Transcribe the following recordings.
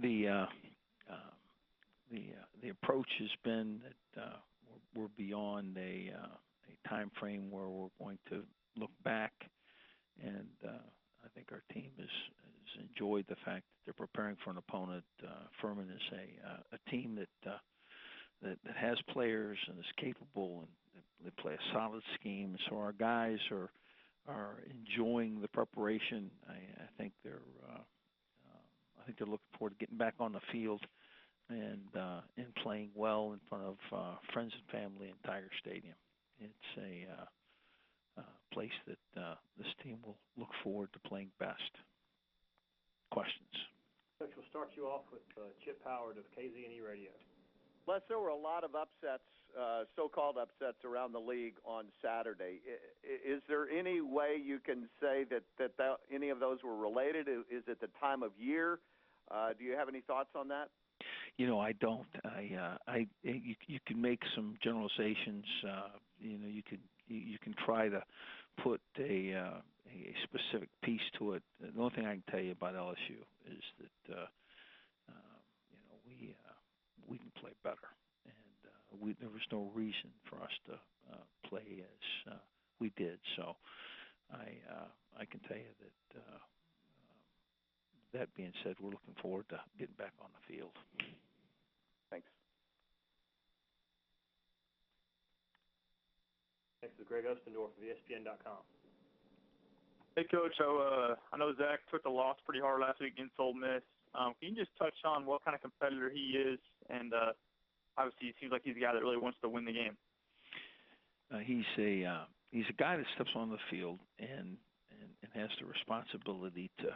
the the approach has been that we're beyond a time frame where we're going to look back, and I think our team has enjoyed the fact that they're preparing for an opponent. Furman is a team that has players and is capable, and they play a solid scheme. So our guys are enjoying the preparation. I think they're looking forward to getting back on the field and playing well in front of friends and family in Tiger Stadium. It's a place that this team will look forward to playing best. Questions? Coach, we'll start you off with Chip Howard of KZNE Radio. Les, there were a lot of upsets, so-called upsets around the league on Saturday. Is there any way you can say that any of those were related? Is it the time of year? Do you have any thoughts on that? I don't. You can make some generalizations. You can try to put a specific piece to it. The only thing I can tell you about LSU is that we can play better, and there was no reason for us to play as we did. So I can tell you that. That being said, we're looking forward to getting back on the field. Thanks. Next is Greg Ostendorf of ESPN.com. Hey, Coach. So I know Zach took the loss pretty hard last week against Ole Miss. Can you just touch on what kind of competitor he is? And obviously, it seems like he's a guy that really wants to win the game. He's a guy that steps on the field and has the responsibility to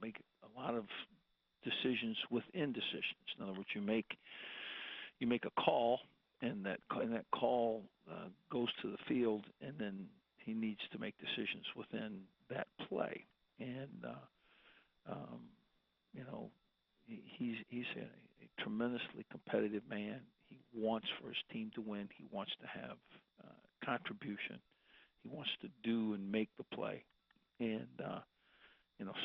make a lot of decisions within decisions. In other words, you make a call, and that call goes to the field, and then he needs to make decisions within that play. And he's a tremendously competitive man. He wants for his team to win. He wants to have contribution. He wants to do and make the play. And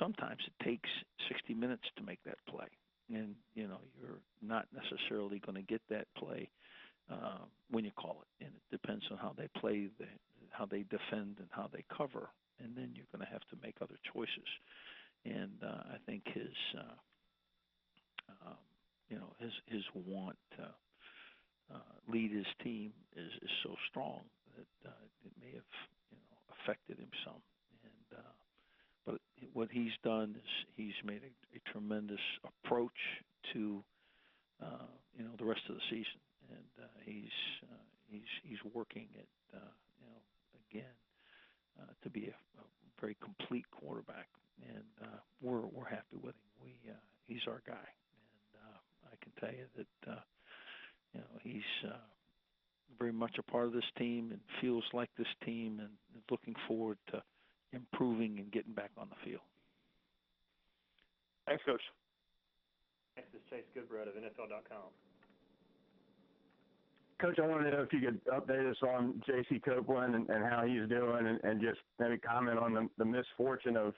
sometimes it takes 60 minutes to make that play, and you're not necessarily going to get that play when you call it. And it depends on how they play, how they defend, and how they cover. And then you're going to have to make other choices. And I think his want to lead his team is so strong that it may have affected him some. And but what he's done is he's made a tremendous approach to the rest of the season, and he's working at again to be a very complete quarterback, and we're happy with him. He's our guy, and I can tell you that he's very much a part of this team and feels like this team, and is looking forward to improving and getting back on the field. Thanks, Coach. Next is Chase Goodbread of NFL.com. Coach, I wanted to know if you could update us on J.C. Copeland and how he's doing, and just maybe comment on the misfortune of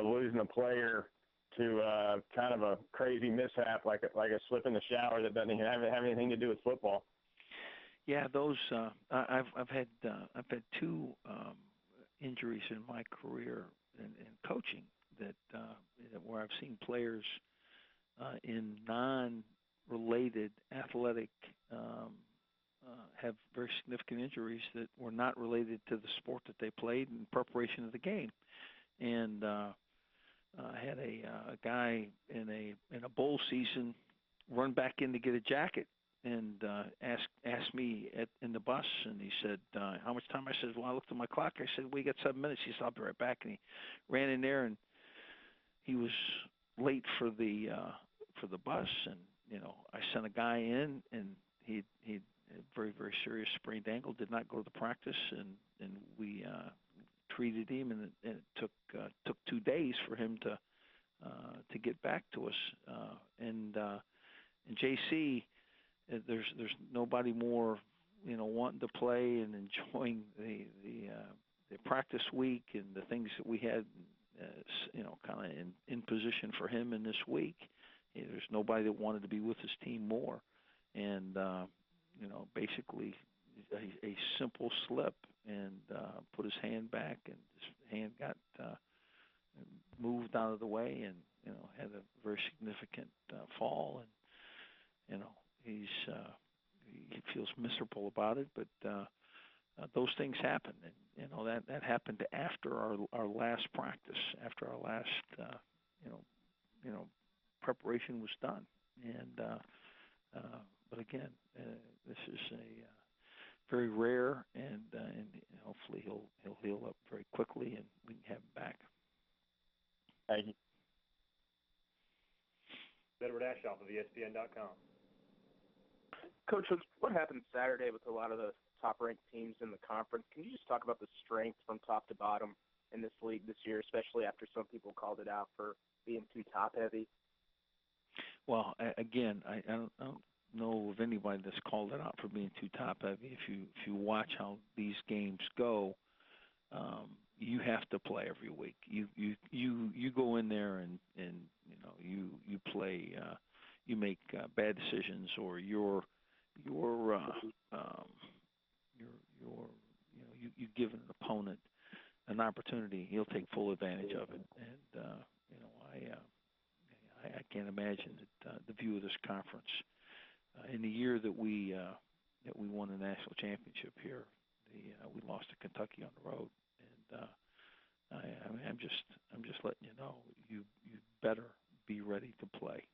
losing a player to kind of a crazy mishap, like a slip in the shower that doesn't even have anything to do with football. Yeah, those I've had two injuries in my career in coaching that where I've seen players in non-related athletic have very significant injuries that were not related to the sport that they played in preparation of the game. And I had a guy in a bowl season run back in to get a jacket and asked me in the bus, and he said, how much time? I said, well, I looked at my clock. I said, we got 7 minutes. He said, I'll be right back. And he ran in there, and he was late for the bus. And, I sent a guy in, and he had a very, very serious sprained ankle, did not go to the practice, and we treated him, and it took 2 days for him to get back to us. And JC, there's nobody more wanting to play and enjoying the practice week and the things that we had kind of in position for him in this week. There's nobody that wanted to be with his team more, and basically a simple slip and put his hand back, and his hand got moved out of the way, and had a very significant fall, and he feels miserable about it, but those things happen, and that happened after our last practice, after our last preparation was done, and but again, this is a very rare, and hopefully he'll heal up very quickly, and we can have him back. Thank you. Edward Ashoff of ESPN.com. Coach, what happened Saturday with a lot of the top-ranked teams in the conference? Can you just talk about the strength from top to bottom in this league this year, especially after some people called it out for being too top-heavy? Well, again, I don't know of anybody that's called it out for being too top-heavy. If you watch how these games go, you have to play every week. You go in there and you play. You make bad decisions, or you give an opponent an opportunity, he'll take full advantage of it. And I can't imagine that the view of this conference in the year that we won the national championship here, we lost to Kentucky on the road, and I'm just letting you know, you better be ready to play.